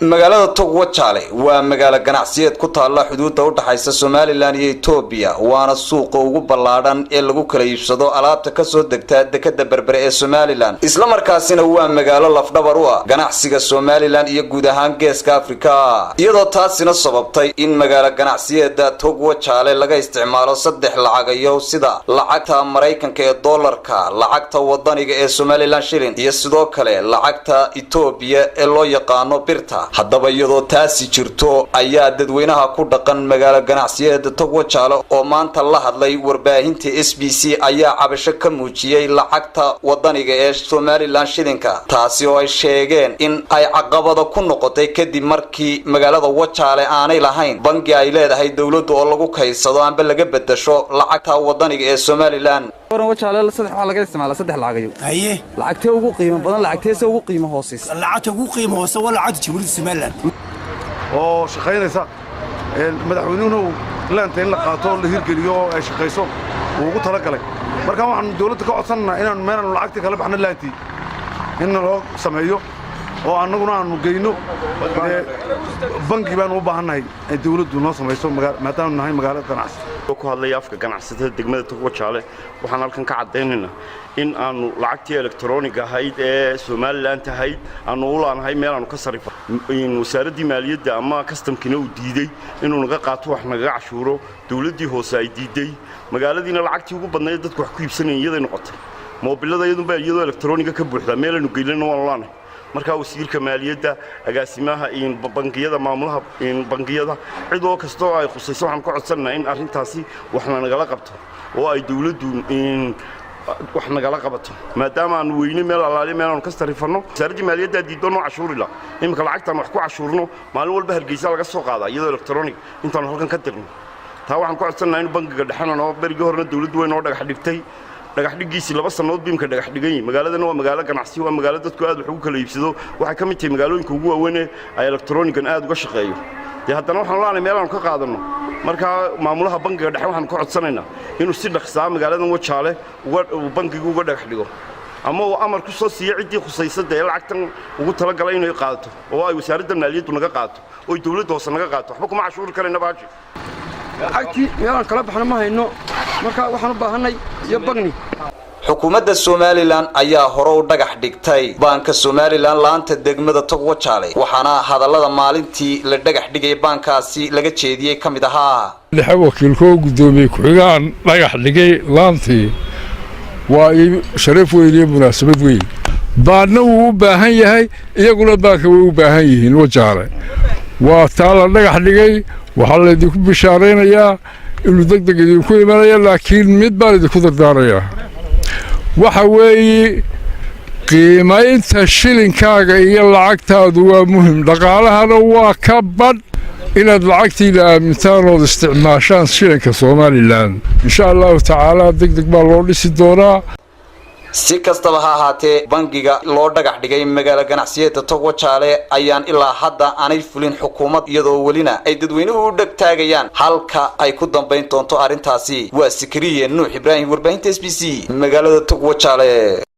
magaalada Tog-Wajaale waa magaalo ganacsiyeed ku taala xuduudda u dhaxaysa Somaliland iyo Ethiopia waana suuqa ugu ballaaran ee lagu kala iibsado alaabta ka soo degta dekada berbere ee Somaliland isla markaasina waa magaalo lafdhabar u ah ganacsiga Somaliland iyo guud ahaan geeska Afrika iyadoo taasina sababtay in magaalo ganacsiyeedda Tog-Wajaale laga isticmaalo saddex lacagayo sida lacagta Mareykanka ee dollarka lacagta wadaniga ee Somaliland Shilling iyo sidoo kale lacagta Ethiopia ee loo yaqaano birta haddaba iyadoo taasi jirto ayaa dadweynaha ku dhaqan magaalo ganacsiyeedda Tog-Wajaale oo maanta la hadlay warbaahinta SBC ayaa cabasho ka muujiyay lacagta wadaniga ee Somaliland Shillingka taasi oo ay sheegeen in ay caqabado ku noqotay kadib markii magaalada Wajaale aanay lahayn bangi ay leedahay dawladdu oo lagu kaysado amba laga bedesho lacagta wadaniga ee Somaliland Wajaale saddex waxa laga isticmaalaa saddex lacagayo lacagta ugu qiimo badan lacagteesa ugu qiimo hooseysa lacagta ugu qiimo hooseysa wala lacagta Jamhuuriyadda Somaliland oo shaqaynaysa madaxweynuhu laanta in la qaato la hirgeliyo ay shaqayso ugu tala galay marka waxaan dawladda ka codsanaa inaan meel lacagta kala baxna laantii in loo sameeyo oo annaguna aanu geyno bangi baan u baahanahay ay dawladdu noo samayso maadaama nahay magaalada ganacsi ku hadlay afka ganacsatada degmada Tog-Wajaale waxaan halkan ka cadeynaynaa in aanu lacagtii elektronic ahayd ee Somaliland tahay aanu u laanahay meel aanu ka sarifo in wasaaradda maaliyadda ama customkina uu diiday inuu naga qaato wax naga cashuuro dawladdii hoose ay diiday magaaladiina lacagtii ugu badnayd dadku wax ku iibsanayeen iyada noqotay moobilada iyadoo elektronic ka buuxda meel aanu geelino waan laanahay marka wasiirka maaliyadda agaasimaha in bangiyada maamulaha in bangiyada cidoo kasto ay khusayso waxaan ku codsanaynaa in arintaasi wax nagala qabto oo ay dawladdu in wax nagala qabato maadaama aan weyne meel alaali meel aan ka sarifano wasaaradda maaliyadda diidono cashuurila imka lacagtan wax ku cashuurno maalin walba hargeysa laga soo qaadaa iyadoo electronic intaan halkan ka dirno taa waxaan ku codsanaynaa in bangiga dhaxana oo berigi horena dawladdu way noo dhagax dhigtay dhagax dhigiisi 2 sanadood biimka dhagax dhigay magaaladana waa magaalo ganacsi waa magaalo dadku aad wax ugu kala iibsado waxa ka mid tahay magaalooyinka ugu waaweyn ee electronic aad uga shaqeeyo haddana waxaan leenahay meel aan ka qaadano marka maamulaha bangiga dhexe waxaan ku codsanaynaa inuu si dhaqsaa magaaladan Wajaale bangiga uga dhagax dhigo ama uu amar ku soo siiyo cidii khusaysadda ee lacagtan ugu tala galay inay qaadato oo ay wasaaradda maaliyaddu naga qaato oo dawladda hoose naga qaato waxba kuma cashuur karayna baaji lacagtii meel aan kala baxno ma hayno marka waxaan u baahanay iyo bagni xukuumadda Somaliland ayaa hore u dhagax dhigtay banka Somaliland laanta degmada Tog-Wajaale waxaana hadallada maalintii la dhagax dhigay bankaasi laga jeediyay kamid ahaa wakiilkoo gudoomiye ku-xigaan dhagax dhigay laantii waa sharaf weyn iyo munaasabad weyn baadna uu u baahan yahay iyaguna baanka way u baahan yihiin Wajaale waa taa la dhagax dhigay waxaa la idinku bishaaraynayaa inuu degdeg idinku imanaya laakiin mid baan idinku dardaarayaa waxa weeye qiimaynta shilinkaaga iyo lacagtaadu waa muhiim dhaqaalahana waa ka badh inaad lacagtiina aamintaan oo isticmaashaan shilinka Somaliland insha Allah tacaala degdeg baa loo dhisi doonaa si kastaba ha ahaatee bangiga loo dhagax dhigay magaalo ganacsiyeedda Tog-Wajaale ayaan ilaa hadda aanay fulin xukuumad iyadoo welina ay dadweynuhu u dhagtaagayaan halka ay ku dambeyn doonto arintaasi waa Sikriye Nuux Ibrahim warbaahinta SBC magaalada Tog-Wajaale